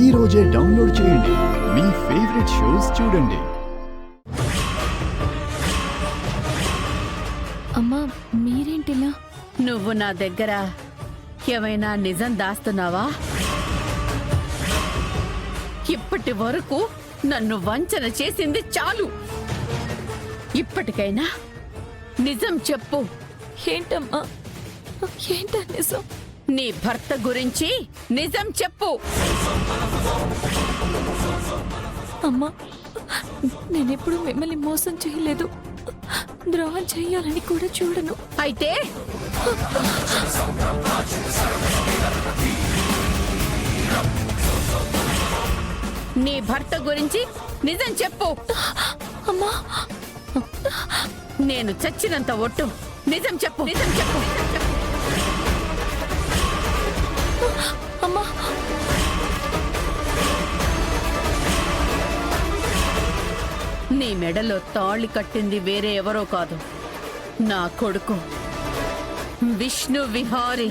ఈ రోజే డౌన్లోడ్ చేయండి. మీ ఫేవరెట్ షోస్ చూడండి. అమ్మా మీరేంటిలా? నువ్వు నా దగ్గర ఏమైనా నిజం దాస్తున్నావా? ఇప్పటి వరకు నన్ను వంచన చేసింది చాలు. ఇప్పటికైనా నిజం చెప్పు. ఏంటమ్మా ఏంటా నిజం? నీ భర్త గురించి నిజం చెప్పు. అమ్మా నేనెప్పుడు మిమ్మల్ని మోసం చేయలేదు, ద్రోహం చెయ్యాలని కూడా చూడను. అయితే నీ భర్త గురించి నిజం చెప్పు. అమ్మా నేను చచ్చినంత ఒట్టు. నిజం చెప్పు. నిజం చెప్పు. అమ్మా నీ మెడలో తాళి కట్టింది వేరే ఎవరో కాదు, నా కొడుకు విష్ణు విహారీ.